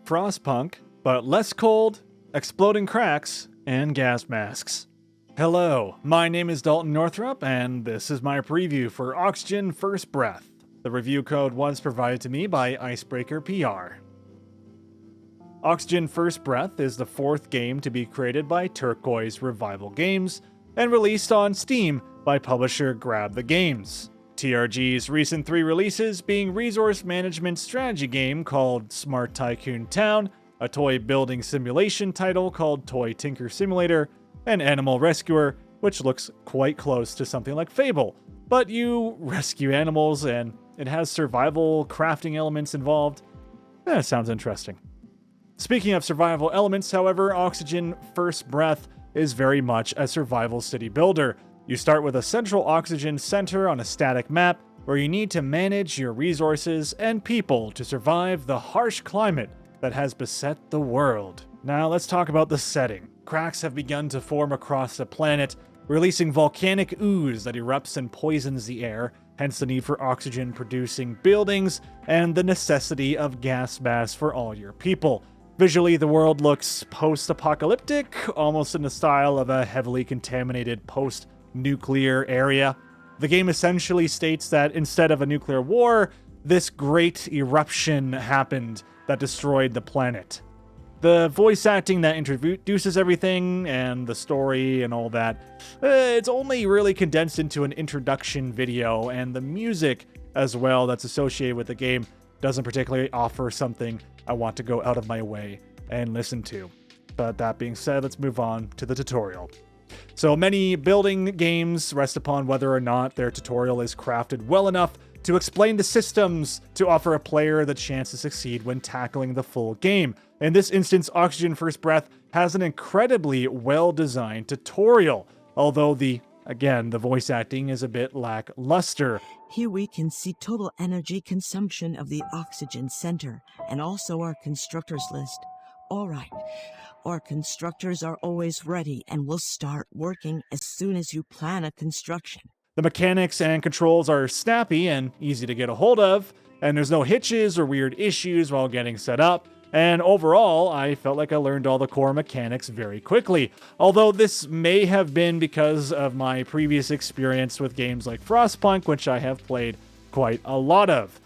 Frostpunk, but less cold, exploding cracks, and gas masks. Hello, my name is Dalton Northrup, and this is my preview for Oxygen First Breath. The review code was provided to me by Icebreaker PR. Oxygen First Breath is the fourth game to be created by Turquoise Revival Games and released on Steam by publisher Grab the Games. TRG's recent three releases being resource management strategy game called Smart Tycoon Town, a toy building simulation title called Toy Tinker Simulator, and Animal Rescuer, which looks quite close to something like Fable, but you rescue animals and it has survival crafting elements involved. That sounds interesting. Speaking of survival elements, however, Oxygen First Breath is very much a survival city builder. You start with a central oxygen center on a static map where you need to manage your resources and people to survive the harsh climate that has beset the world. Now let's talk about the setting. Cracks have begun to form across the planet, releasing volcanic ooze that erupts and poisons the air, hence the need for oxygen-producing buildings and the necessity of gas masks for all your people. Visually, the world looks post-apocalyptic, almost in the style of a heavily contaminated post-nuclear area. The game essentially states that instead of a nuclear war, this great eruption happened that destroyed the planet. The voice acting that introduces everything and the story and all that, it's only really condensed into an introduction video, and the music as well that's associated with the game doesn't particularly offer something I want to go out of my way and listen to. But that being said, let's move on to the tutorial. So many building games rest upon whether or not their tutorial is crafted well enough to explain the systems to offer a player the chance to succeed when tackling the full game. In this instance, Oxygen First Breath has an incredibly well-designed tutorial, although the voice acting is a bit lackluster. Here we can see total energy consumption of the oxygen center and also our constructors list. All right, our constructors are always ready and will start working as soon as you plan a construction. The mechanics and controls are snappy and easy to get a hold of, and there's no hitches or weird issues while getting set up. And overall, I felt like I learned all the core mechanics very quickly. Although this may have been because of my previous experience with games like Frostpunk, which I have played quite a lot of.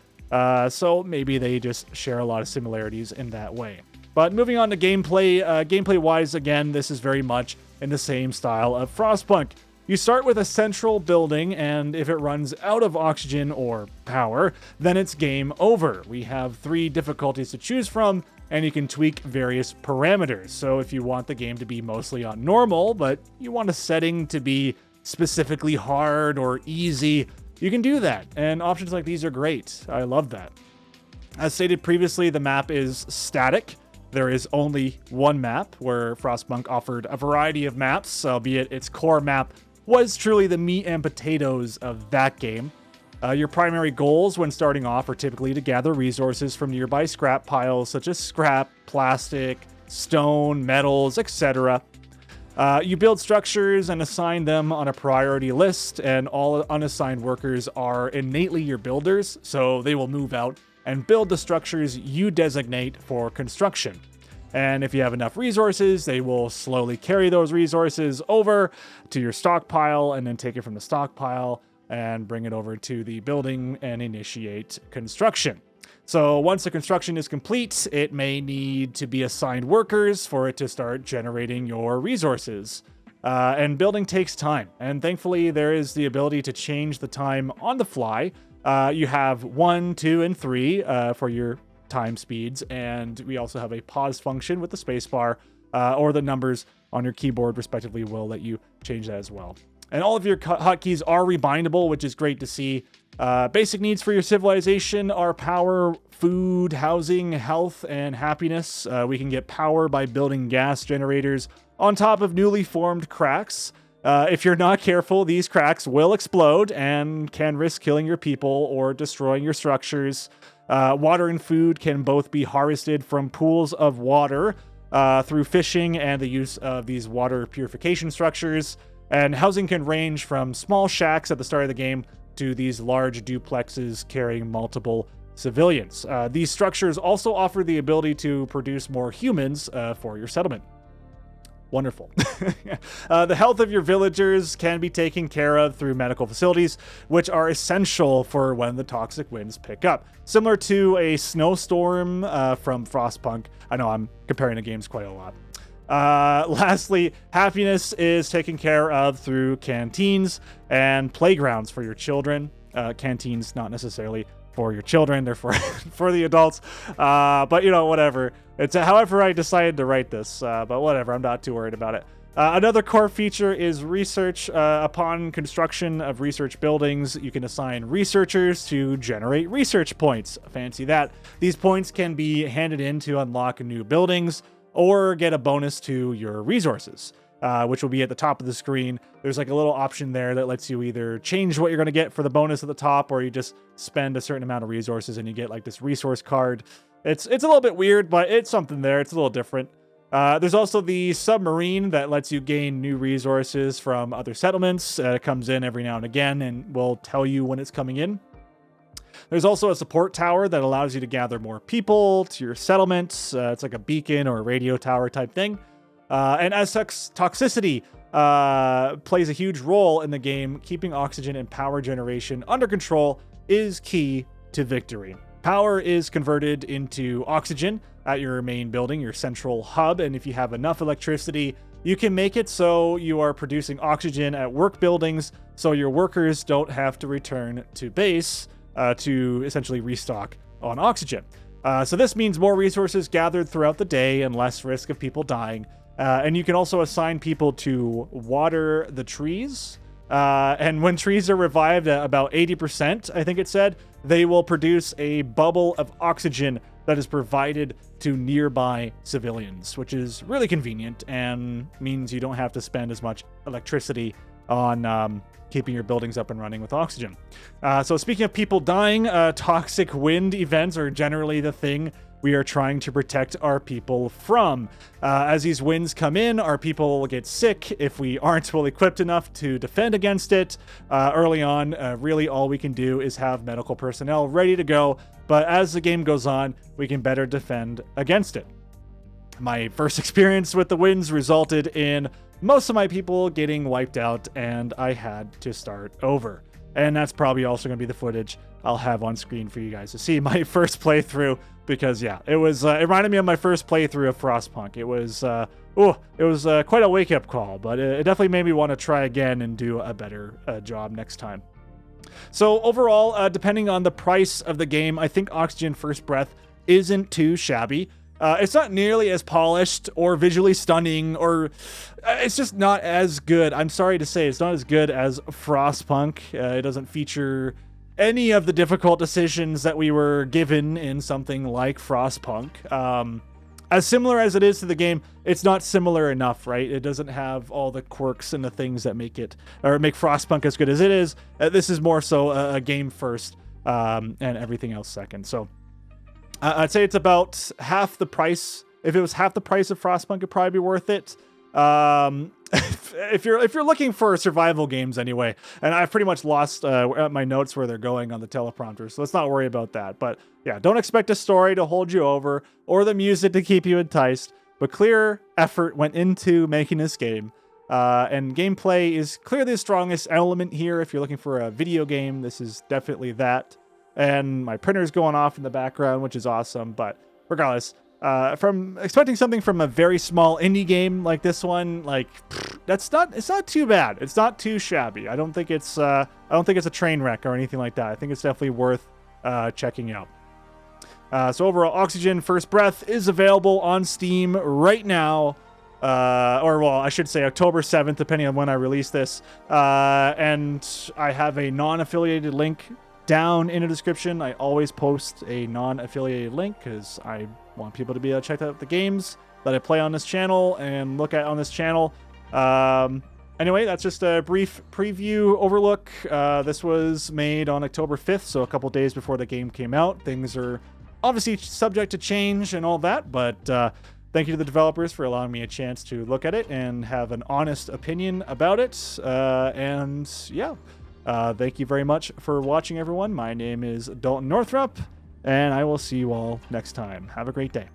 So maybe they just share a lot of similarities in that way. But moving on to gameplay, gameplay-wise, again, this is very much in the same style of Frostpunk. You start with a central building, and if it runs out of oxygen or power, then it's game over. We have 3 difficulties to choose from, and you can tweak various parameters. So if you want the game to be mostly on normal, but you want a setting to be specifically hard or easy, you can do that. And options like these are great. I love that. As stated previously, the map is static. There is only one map, where Frostpunk offered a variety of maps, albeit its core map was truly the meat and potatoes of that game. Your primary goals when starting off are typically to gather resources from nearby scrap piles such as scrap, plastic, stone, metals, etc. You build structures and assign them on a priority list, and all unassigned workers are innately your builders, so they will move out and build the structures you designate for construction. And if you have enough resources, they will slowly carry those resources over to your stockpile and then take it from the stockpile and bring it over to the building and initiate construction. So once the construction is complete, it may need to be assigned workers for it to start generating your resources. And building takes time, and thankfully there is the ability to change the time on the fly. You have 1, 2, and 3 for your time speeds, and we also have a pause function with the spacebar, or the numbers on your keyboard respectively will let you change that as well. And all of your hotkeys are rebindable, which is great to see. Basic needs for your civilization are power, food, housing, health, and happiness. We can get power by building gas generators on top of newly formed cracks. If you're not careful, these cracks will explode and can risk killing your people or destroying your structures. Water and food can both be harvested from pools of water through fishing and the use of these water purification structures. And housing can range from small shacks at the start of the game to these large duplexes carrying multiple civilians. These structures also offer the ability to produce more humans for your settlement. Wonderful. The health of your villagers can be taken care of through medical facilities, which are essential for when the toxic winds pick up. Similar to a snowstorm from Frostpunk. I know I'm comparing the games quite a lot. Lastly, happiness is taken care of through canteens and playgrounds for your children. Canteens not necessarily for your children, they're for the adults. But you know, whatever. It's however I decided to write this, but whatever, I'm not too worried about it. Another core feature is research. Upon construction of research buildings, you can assign researchers to generate research points. Fancy that. These points can be handed in to unlock new buildings or get a bonus to your resources, which will be at the top of the screen. There's like a little option there that lets you either change what you're going to get for the bonus at the top, or you just spend a certain amount of resources and you get like this resource card. It's a little bit weird, but it's something there. It's a little different. There's also the submarine that lets you gain new resources from other settlements. It comes in every now and again and will tell you when it's coming in. There's also a support tower that allows you to gather more people to your settlements. It's like a beacon or a radio tower type thing. And as toxicity plays a huge role in the game, keeping oxygen and power generation under control is key to victory. Power is converted into oxygen at your main building, your central hub, and if you have enough electricity, you can make it so you are producing oxygen at work buildings so your workers don't have to return to base to essentially restock on oxygen. So this means more resources gathered throughout the day and less risk of people dying. And you can also assign people to water the trees. And when trees are revived at about 80%, I think it said, they will produce a bubble of oxygen that is provided to nearby civilians, which is really convenient and means you don't have to spend as much electricity on keeping your buildings up and running with oxygen. So speaking of people dying, toxic wind events are generally the thing we are trying to protect our people from. As these winds come in, our people will get sick if we aren't well equipped enough to defend against it. Early on, really all we can do is have medical personnel ready to go, but as the game goes on, we can better defend against it. My first experience with the winds resulted in most of my people getting wiped out, and I had to start over. And that's probably also going to be the footage I'll have on screen for you guys to see my first playthrough, because yeah, it was it reminded me of my first playthrough of Frostpunk. It was quite a wake-up call, but it definitely made me want to try again and do a better job next time. So overall, depending on the price of the game, I think Oxygen First Breath isn't too shabby. It's not nearly as polished or visually stunning, or it's just not as good. I'm sorry to say, it's not as good as Frostpunk. It doesn't feature any of the difficult decisions that we were given in something like Frostpunk. As similar as it is to the game, it's not similar enough, right? It doesn't have all the quirks and the things that make it, or make Frostpunk as good as it is. This is more so a game first, and everything else second. So I'd say it's about half the price. If it was half the price of Frostpunk, it'd probably be worth it. If you're looking for survival games anyway, and I've pretty much lost my notes where they're going on the teleprompter, so let's not worry about that. But yeah, don't expect a story to hold you over or the music to keep you enticed, but clear effort went into making this game. And gameplay is clearly the strongest element here. If you're looking for a video game, this is definitely that. And my printer's going off in the background, which is awesome. But regardless, from expecting something from a very small indie game like this one, like it's not too bad. It's not too shabby. I don't think it's a train wreck or anything like that. I think it's definitely worth checking out. So overall, Oxygen First Breath is available on Steam right now. Or well, I should say October 7th, depending on when I release this. And I have a non-affiliated link down in the description. I always post a non-affiliated link because I want people to be able to check out the games that I play on this channel and look at on this channel. Anyway, that's just a brief preview overlook. This was made on October 5th, so a couple days before the game came out. Things are obviously subject to change and all that, but thank you to the developers for allowing me a chance to look at it and have an honest opinion about it. And yeah. Thank you very much for watching, everyone. My name is Dalton Northrup, and I will see you all next time. Have a great day.